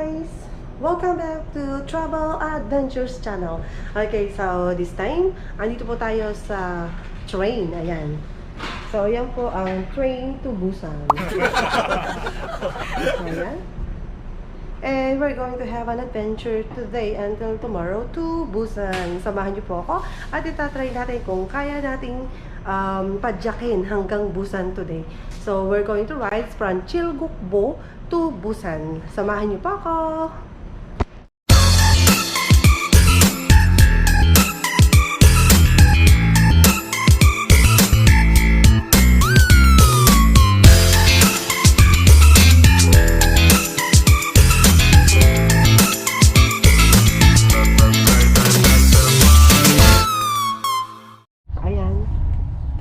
guys! Welcome back to Travel Adventures channel. Okay, so this time, andito po tayo sa train. Ayan. So, yan po ang train to Busan. Ayan. And we're going to have an adventure today until tomorrow to Busan. Samahan niyo po ako at itatry natin kung kaya nating padyakin hanggang Busan today. So, we're going to ride from Chilguk to Busan. Samahan niyo po ako!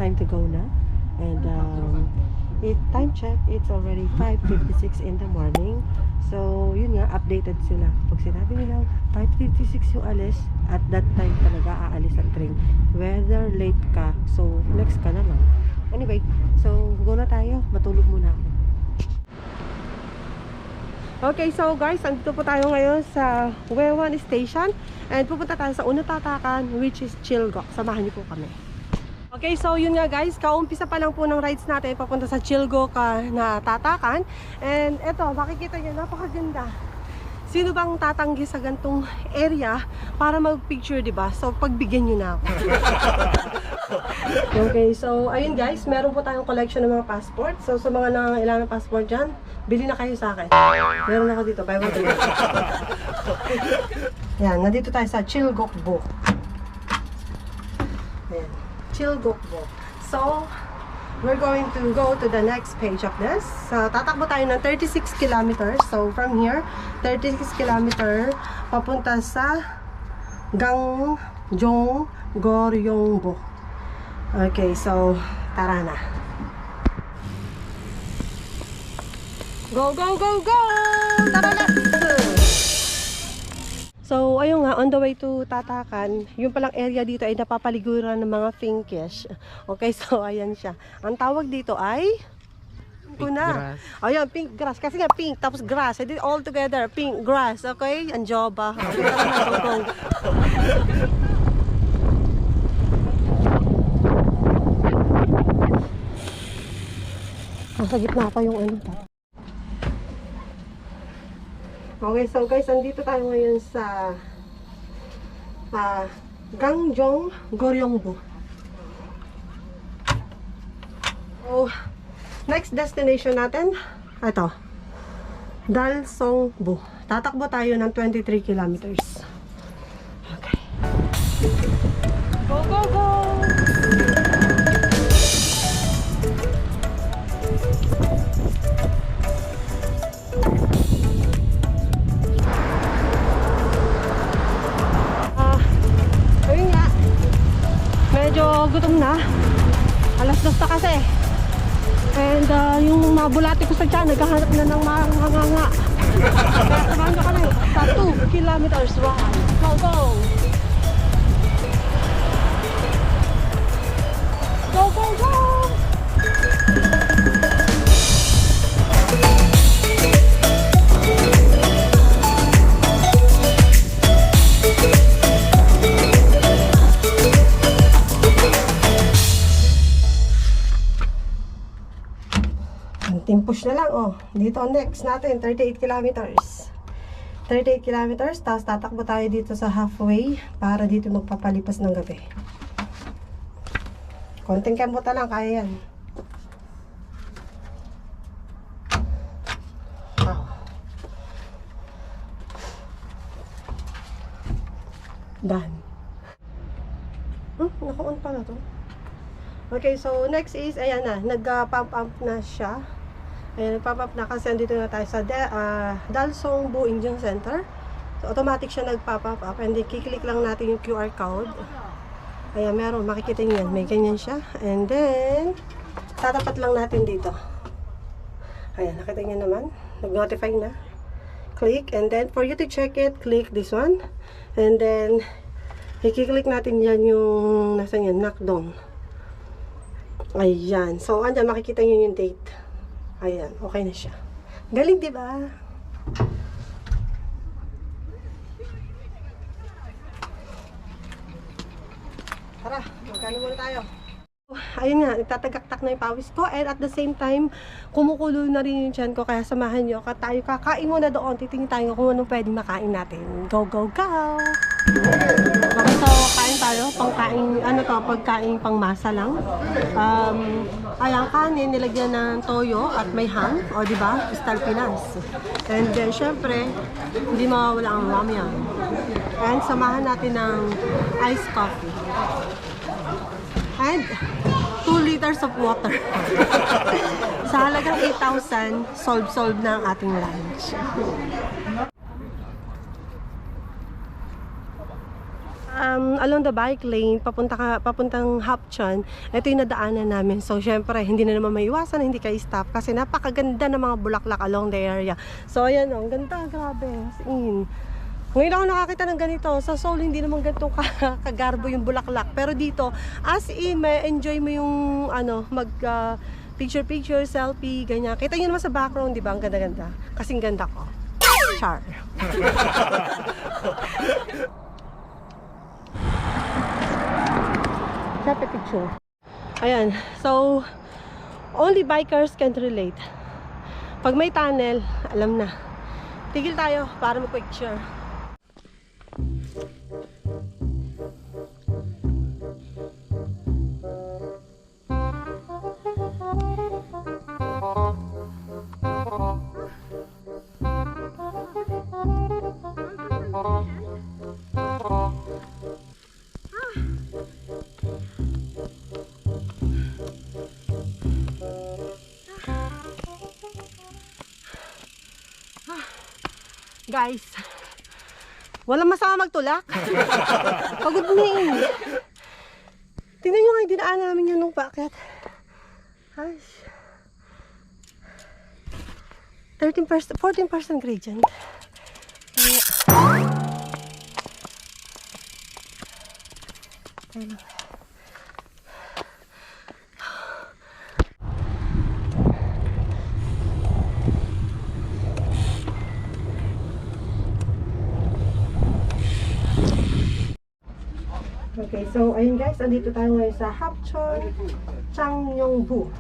Time to go na, and time check, it's already 5:56 in the morning. So yun nga, updated sila. Pag sinabi nila 5:56 yung alis, at that time talaga aalis ang train, whether late ka, so next ka na lang. Anyway, so go na tayo, matulog muna ako. Okay, so guys, andito po tayo ngayon sa DAY1 station, and pupunta tayo sa unang tatakan, which is Chilguk. Samahan niyo po kami. Okay, so yun nga guys, kaumpisa pa lang po ng rides natin papunta sa Chilguk na tatakan. And eto, makikita nyo, napakaganda. Sino bang tatanggi sa gantong area para mag-picture, diba? So, pagbigyan nyo na ako. Okay, so ayun guys, meron po tayong collection ng mga passport. So, sa mga nangangailangan ng passport dyan, bili na kayo sa akin. Meron ako dito, buy one take one. Yan, nandito tayo sa Chilguk. Ayan. Chilguk. So, we're going to go to the next page of this. Tatakbo tayo ng 36 kilometers. So, from here, 36 kilometer papunta sa Gangjong Goryongbo. Okay, so, tara na. Go, go, go, go! Tara na! So, ayun nga, on the way to Tatakan, yung palang area dito ay napapaliguran ng mga pinkish. Okay, so ayan siya. Ang tawag dito ay pink grass. Ayun, pink grass. Kasi nga pink, tapos grass. I did all together, pink grass. Okay? Anjoba. Okay, tara na, go. Nasa gitna pa yung ano. Okay, so guys, andito tayo ngayon sa Gangjong Goryongbo. So, next destination natin, ito, Dalsongbo. Tatakbo tayo ng 23 kilometers. Okay. Go, go, go! Medyo gutom na. Alas 2 na kasi. And yung mabulati ko sa tiyan, naghahanap na ng manganga. Kaya samahan nyo kami sa 2 kilometers ride. Go, go! Go, go, go! Push na lang, oh. Dito next natin, 38 kilometers. 38 kilometers, tapos tatakbo tayo dito sa halfway para dito magpapalipas ng gabi. Konting kembuta lang, kaya yan. Oh. Done. Naka-on pa na to. Okay, so next is, ayan na, nag-pump up na siya. Ayan, nagpop up na kasi andito na tayo sa Dalsongbo Indian Center. So, automatic siya nagpop up and then kiklik lang natin yung QR code. Ayan, meron, makikita nyo yan. May ganyan siya. And then, tatapat lang natin dito. Ayan, nakita nyo naman. Nag-notify na. Click. And then, for you to check it, click this one. And then, i-click natin yan yung, nasan yan, Nakdong. Ayan. So, andyan, makikita nyo yung date. Ayan, okay na siya. Galing, di ba? Tara, magkano muna tayo. Ayun nga, nagtatagaktak na yung pawis ko and at the same time, kumukulo na rin yung tiyan ko kaya samahan nyo ka tayo kakain muna doon. Titingin tayo kung anong pwedeng makain natin. Go, go, go! Okay, so kain tayo. Pangkain, ano to, pagkain pang masa lang. Ayan, kanin, nilagyan ng toyo at may ham. O, diba? Style Pinas. And then, syempre, hindi mawawala ang ramyun. And samahan natin ng iced coffee. And 2 liters of water. Sa halagang 8,000, solve na ang ating lunch. Along the bike lane, papuntang Hapcheon, ito yung nadaanan namin. So, syempre, hindi na naman maiwasan, hindi kayo stop kasi napakaganda ng mga bulaklak along the area. So, ayan o, ang ganda, grabe. As in. Ngayon ako nakakita ng ganito. Sa Seoul, hindi naman ganito kagarbo yung bulaklak. Pero dito, as in, may enjoy mo yung mag picture, selfie, ganyan. Kita nyo naman sa background, di ba? Ang ganda-ganda. Kasing ganda ko. Char. Happy picture. Ayan. So, only bikers can relate. Pag may tunnel, alam na. Tigil tayo para mag-picture. Guys, walang masama magtulak. Pagod na yun. Tingnan nyo nga yung dinaan namin yun nung packet. 14% gradient. Okay, so ayun guys, andito tayo ngayon sa Hapcheon, Changnyeongbu.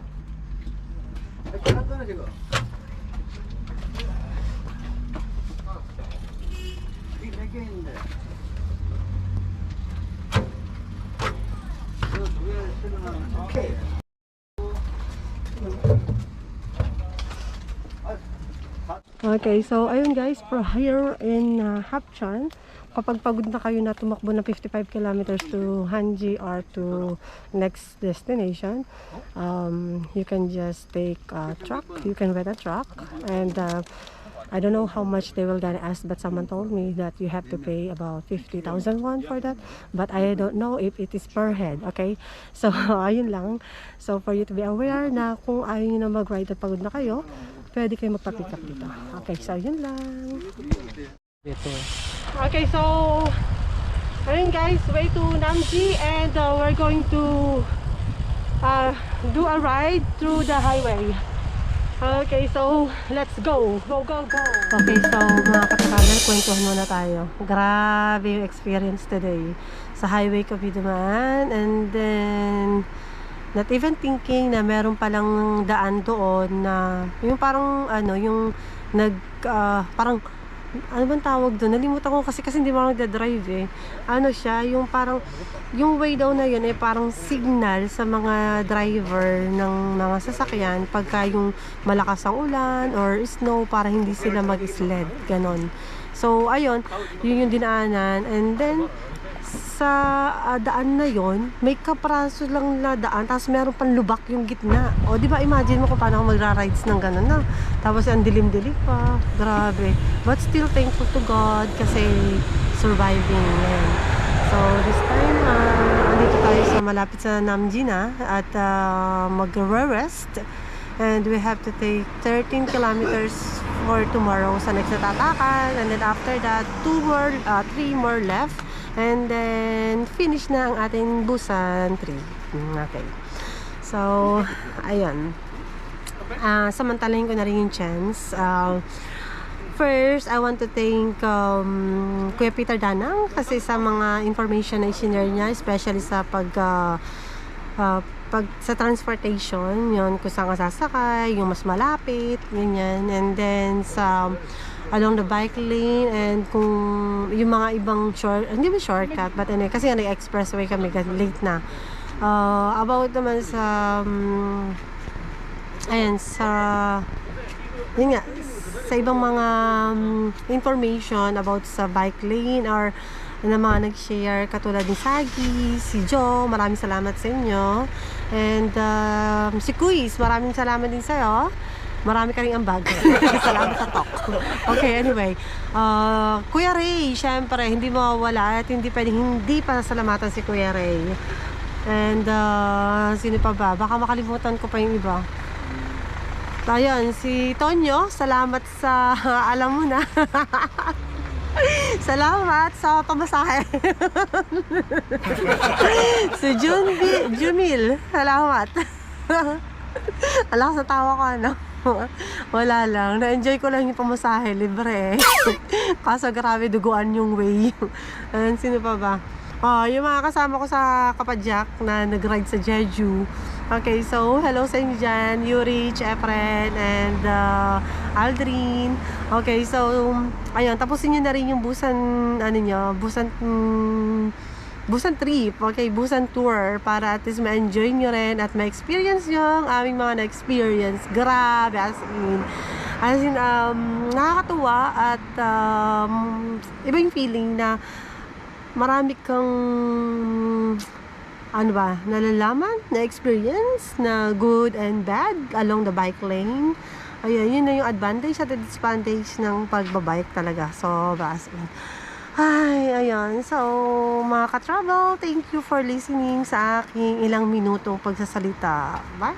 Okay. Okay, so ayun guys, for here in Hapcheon, kapag pagod na kayo na tumakbo ng 55 kilometers to Hanji or to next destination, you can just take a truck. You can rent a truck, and I don't know how much they will gonna ask, but someone told me that you have to pay about 50,000 won for that, but I don't know if it is per head. Okay, so ayun lang. So for you to be aware na kung ayaw nyo na mag-ride at pagod na kayo, pwede kayo magpa-pick up dito. Okay, so yun lang. Okay, so ayun guys, way to Namji, and we're going to do a ride through the highway. Okay, so let's go. Go, go, go. Okay, so mga katravel, kwentuhan muna tayo. Grabe yung experience today. Sa highway ko dumaan, and then not even thinking na meron palang daan doon na yung parang yung parang ano bang tawag doon? Nalimutan ko kasi hindi mo ako nagda-drive eh. Ano siya, yung parang yung way daw na yun ay parang signal sa mga driver ng mga sasakyan pagka yung malakas ang ulan or snow para hindi sila mag-sled, ganon. So ayun, yun yung dinaanan, and then sa daan na yon, may kapraso lang na daan, tapos meron pang lubak yung gitna. O di ba, imagine mo kung paano ako magra-rides ng ganun na. Tapos ang dilim-dilim pa. Grabe. But still thankful to God kasi surviving. Yan. So this time, andito tayo sa malapit sa Namji na at mag-rest. And we have to take 13 kilometers for tomorrow sa next na tatakan. And then after that, 3 more left. And then, finish na ang ating Busan trip. Okay. So, ayun. Samantalahin ko na rin yung chance. first, I want to thank Kuya Peter Danang kasi sa mga information na i-share niya, especially sa pag sa transportation, yun, kung saan ka sasakay, yung mas malapit, ganyan. And then sa along the bike lane, and kung yung mga ibang hindi ba shortcut, but anyway, kasi nag-expressway kami, late na. About naman sa ayan, yun nga, sa ibang mga information about sa bike lane or na mga nag-share katulad ni Sagi, si Joe, maraming salamat sa inyo. And si Kuis, maraming salamat din sa'yo. Marami ka rin ambag. Salamat sa talk. Okay, anyway. Kuya Ray, syempre, hindi mawawala at hindi pwedeng hindi pa salamatan si Kuya Ray. And sino pa ba? Baka makalimutan ko pa yung iba. Ayun, si Tonyo, salamat sa alam mo na. Salamat sa pamasahe. Si Jumil, salamat. Alam sa tawa ko, ano? Wala lang, na-enjoy ko lang yung pamasahe, libre. Kaso grabe, duguan yung way. And sino pa ba? Yung mga kasama ko sa Kapadyak na nag-ride sa Jeju. Okay, so hello sa inyo dyan, Yuri, Efren, and Aldrin. Okay, so ayun, tapusin nyo na rin yung Busan, Busan trip, okay, Busan tour, para at least ma-enjoy nyo rin at ma-experience yung aming mga na-experience. Grabe, as in, nakakatuwa at iba yung feeling na marami kang nalalaman, na-experience na good and bad along the bike lane. Ayun, yun na yung advantage at disadvantage ng pagbabike talaga. So, ayun. So, mga ka-travel, thank you for listening sa aking ilang minutong pagsasalita. Bye!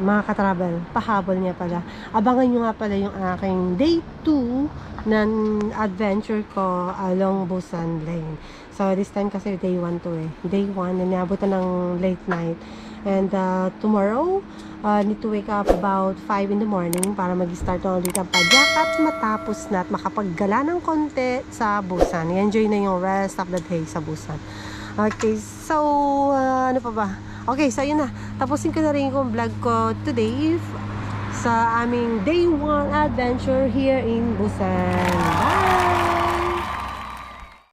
Mga ka-travel, pahabol niya pala. Abangan nyo nga pala yung aking day 2 ng adventure ko along Busan Lane. So, this time kasi day 1 to eh. Day 1, nanabutan ng late night. And tomorrow, need to wake up about 5 in the morning para mag-start na ulit ang padyak at matapos na at makapaggala ng konti sa Busan. I-enjoy na yung rest of the day sa Busan. Okay, so, ano pa ba? Okay, so yun na. Tapusin ko na rin yung vlog ko today sa aming day 1 adventure here in Busan.